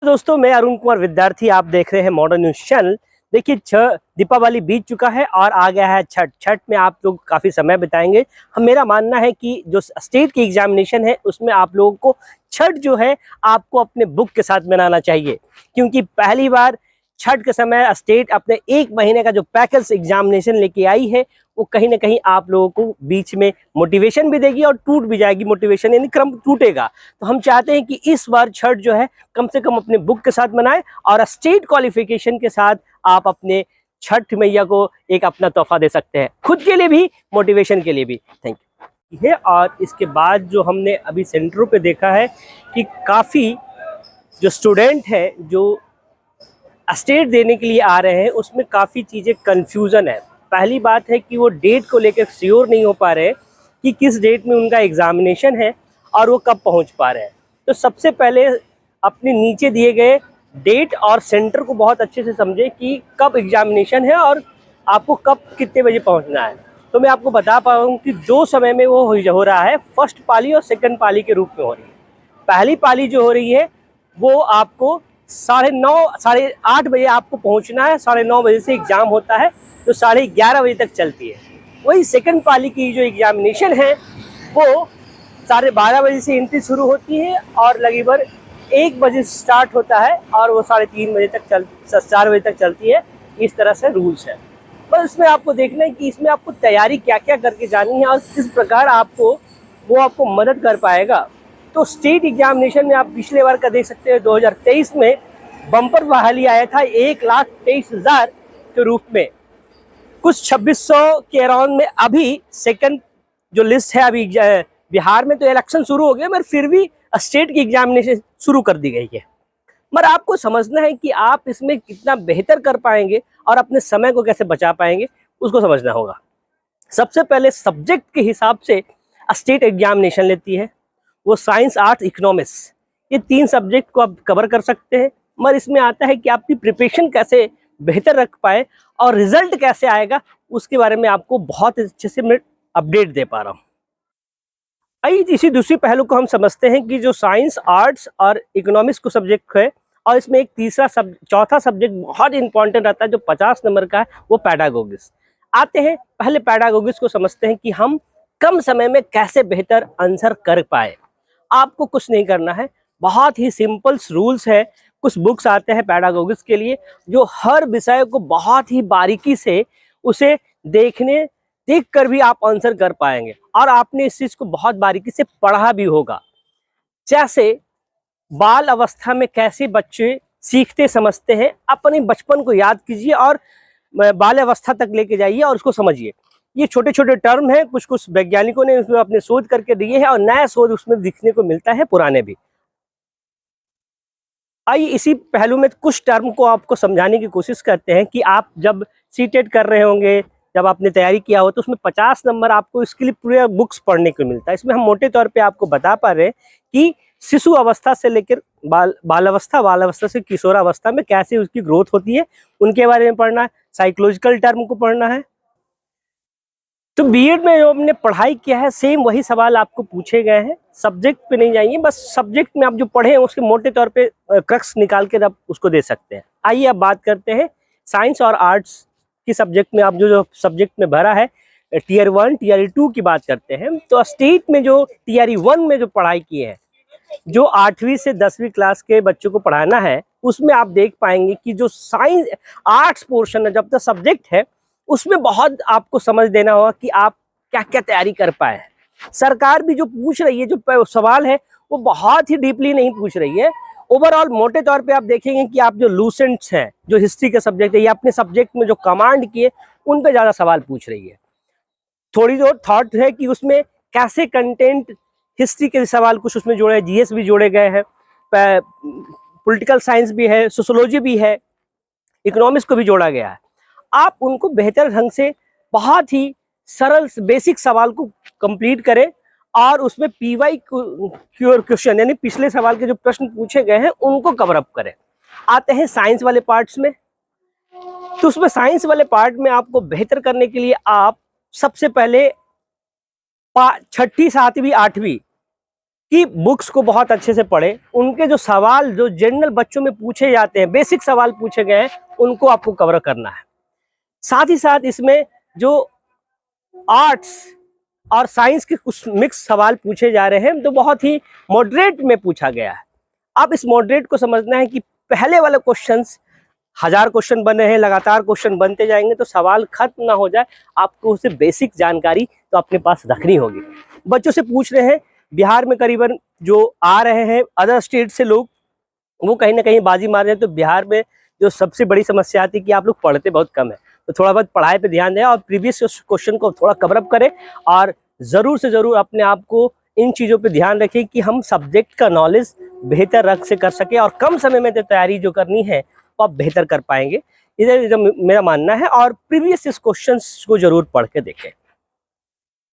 दोस्तों, मैं अरुण कुमार विद्यार्थी, आप देख रहे हैं मॉडर्न न्यूज चैनल। देखिए, दीपावली बीत चुका है और आ गया है छठ। छठ में आप लोग काफ़ी समय बिताएंगे। मेरा मानना है कि जो स्टेट की एग्जामिनेशन है उसमें आप लोगों को छठ जो है आपको अपने बुक के साथ मनाना चाहिए, क्योंकि पहली बार छठ के समय स्टेट अपने 1 महीने का जो पैकेज एग्जामिनेशन लेके आई है वो कहीं ना कहीं आप लोगों को बीच में मोटिवेशन भी देगी और टूट भी जाएगी। मोटिवेशन यानी क्रम टूटेगा। तो हम चाहते हैं कि इस बार छठ जो है कम से कम अपने बुक के साथ मनाएं और स्टेट क्वालिफिकेशन के साथ आप अपने छठ मैया को एक अपना तोहफा दे सकते हैं, खुद के लिए भी, मोटिवेशन के लिए भी। Thank you. और इसके बाद जो हमने अभी सेंटरों पे देखा है कि काफ़ी जो स्टूडेंट है जो स्टेट देने के लिए आ रहे हैं उसमें काफ़ी चीज़ें कन्फ्यूज़न है। पहली बात है कि वो डेट को लेकर श्योर नहीं हो पा रहे कि किस डेट में उनका एग्ज़ामिनेशन है और वो कब पहुंच पा रहे हैं। तो सबसे पहले अपने नीचे दिए गए डेट और सेंटर को बहुत अच्छे से समझें कि कब एग्ज़ामिनेशन है और आपको कब कितने बजे पहुंचना है। तो मैं आपको बता पा रहा हूँ कि 2 समय में वो हो रहा है, फर्स्ट पाली और सेकंड पाली के रूप में हो रही है। पहली पाली जो हो रही है वो आपको 9:30 साढ़े 8 बजे आपको पहुंचना है। 9:30 बजे से एग्ज़ाम होता है जो 11:30 बजे तक चलती है। वही सेकंड पाली की जो एग्जामिनेशन है वो 12:30 बजे से एंट्री शुरू होती है और लगभग 1 बजे स्टार्ट होता है और वो 3:30 बजे तक 4 बजे तक चलती है। इस तरह से रूल्स है। बस इसमें आपको देखना है कि इसमें आपको तैयारी क्या क्या करके जानी है और किस प्रकार आपको मदद कर पाएगा। तो स्टेट एग्जामिनेशन में आप पिछले बार का देख सकते हैं, 2023 में बम्पर बहाली आया था 1,23,000 के रूप में, कुछ 2600 के अराउंड में। अभी सेकंड जो लिस्ट है, अभी बिहार में तो इलेक्शन शुरू हो गया मगर फिर भी स्टेट की एग्जामिनेशन शुरू कर दी गई है। मगर आपको समझना है कि आप इसमें कितना बेहतर कर पाएंगे और अपने समय को कैसे बचा पाएंगे, उसको समझना होगा। सबसे पहले सब्जेक्ट के हिसाब से स्टेट एग्जामिनेशन लेती है। वो साइंस, आर्ट्स, इकोनॉमिक्स, ये 3 सब्जेक्ट को आप कवर कर सकते हैं। मगर इसमें आता है कि आपकी प्रिपरेशन कैसे बेहतर रख पाए और रिजल्ट कैसे आएगा, उसके बारे में आपको बहुत अच्छे से मैं अपडेट दे पा रहा हूँ। आइए इसी दूसरी पहलू को हम समझते हैं कि जो साइंस, आर्ट्स और इकोनॉमिक्स को सब्जेक्ट है और इसमें एक चौथा सब्जेक्ट बहुत इंपॉर्टेंट रहता है जो 50 नंबर का है, वो पैडागोगिक्स। आते हैं पहले पैडागोगिक्स को समझते हैं कि हम कम समय में कैसे बेहतर आंसर कर पाए। आपको कुछ नहीं करना है, बहुत ही सिंपल रूल्स है। कुछ बुक्स आते हैं पैडागोगिक्स के लिए जो हर विषय को बहुत ही बारीकी से उसे देख कर भी आप आंसर कर पाएंगे और आपने इस चीज को बहुत बारीकी से पढ़ा भी होगा। जैसे बाल अवस्था में कैसे बच्चे सीखते समझते हैं, अपने बचपन को याद कीजिए और बाल अवस्था तक लेके जाइए और उसको समझिए। ये छोटे छोटे टर्म हैं, कुछ वैज्ञानिकों ने उसमें अपने शोध करके दिए हैं और नया शोध उसमें दिखने को मिलता है, पुराने भी। आइए इसी पहलू में कुछ टर्म को आपको समझाने की कोशिश करते हैं कि आप जब सीटेट कर रहे होंगे, जब आपने तैयारी किया हो, तो उसमें 50 नंबर आपको इसके लिए पूरे बुक्स पढ़ने को मिलता है। इसमें हम मोटे तौर पे आपको बता पा रहे हैं कि शिशु अवस्था से लेकर बाल अवस्था से किशोरावस्था में कैसे उसकी ग्रोथ होती है, उनके बारे में पढ़ना है। साइकोलॉजिकल टर्म को पढ़ना है। तो बीएड में जो हमने पढ़ाई किया है सेम वही सवाल आपको पूछे गए हैं। सब्जेक्ट पे नहीं जाएंगे, बस सब्जेक्ट में आप जो पढ़े हैं उसके मोटे तौर पे क्रक्स निकाल के आप उसको दे सकते हैं। आइए अब बात करते हैं साइंस और आर्ट्स की सब्जेक्ट में। आप जो सब्जेक्ट में भरा है टीयर 1, टीयर 2 की बात करते हैं। तो स्टेट में जो टीयर 1 में जो पढ़ाई की है, जो 8वीं से 10वीं क्लास के बच्चों को पढ़ाना है, उसमें आप देख पाएंगे कि जो साइंस आर्ट्स पोर्शन है, जब तक सब्जेक्ट है, उसमें बहुत आपको समझ देना होगा कि आप क्या क्या तैयारी कर पाए। सरकार भी जो पूछ रही है, जो सवाल है, वो बहुत ही डीपली नहीं पूछ रही है। ओवरऑल मोटे तौर पे आप देखेंगे कि आप जो लूसेंट्स हैं, जो हिस्ट्री के सब्जेक्ट है, या अपने सब्जेक्ट में जो कमांड किए, उन पे ज़्यादा सवाल पूछ रही है। थोड़ी जो थॉट है कि उसमें कैसे कंटेंट, हिस्ट्री के सवाल कुछ उसमें जोड़े हैं, जीएस भी जोड़े गए हैं, पॉलिटिकल साइंस भी है, सोशोलॉजी भी है, इकोनॉमिक्स को भी जोड़ा गया है। आप उनको बेहतर ढंग से बहुत ही सरल बेसिक सवाल को कंप्लीट करें और उसमें पीवाई क्वेश्चन यानी पिछले सवाल के जो प्रश्न पूछे गए हैं उनको कवर अप करें। आते हैं साइंस वाले पार्ट्स में। तो उसमें साइंस वाले पार्ट में आपको बेहतर करने के लिए आप सबसे पहले 6ठी, 7वीं, 8वीं की बुक्स को बहुत अच्छे से पढ़ें। उनके जो सवाल जो जनरल बच्चों में पूछे जाते हैं, बेसिक सवाल पूछे गए हैं, उनको आपको कवर करना है। साथ ही साथ इसमें जो आर्ट्स और साइंस के कुछ मिक्स सवाल पूछे जा रहे हैं, तो बहुत ही मॉडरेट में पूछा गया है। अब इस मॉडरेट को समझना है कि पहले वाले क्वेश्चंस 1000 क्वेश्चन बने हैं, लगातार क्वेश्चन बनते जाएंगे तो सवाल खत्म ना हो जाए, आपको उससे बेसिक जानकारी तो अपने पास रखनी होगी। बच्चों से पूछ रहे हैं, बिहार में करीबन जो आ रहे हैं अदर स्टेट से लोग, वो कहीं ना कहीं बाजी मार रहे हैं। तो बिहार में जो सबसे बड़ी समस्या आती है कि आप लोग पढ़ते बहुत कम है, तो थोड़ा बहुत पढ़ाई पे ध्यान दें और प्रीवियस क्वेश्चन को थोड़ा कवर अप करें। और ज़रूर से ज़रूर अपने आप को इन चीज़ों पे ध्यान रखें कि हम सब्जेक्ट का नॉलेज बेहतर रख से कर सके और कम समय में तैयारी जो करनी है वो आप बेहतर कर पाएंगे। इधर मेरा मानना है। और प्रीवियस क्वेश्चंस को ज़रूर पढ़ के देखें।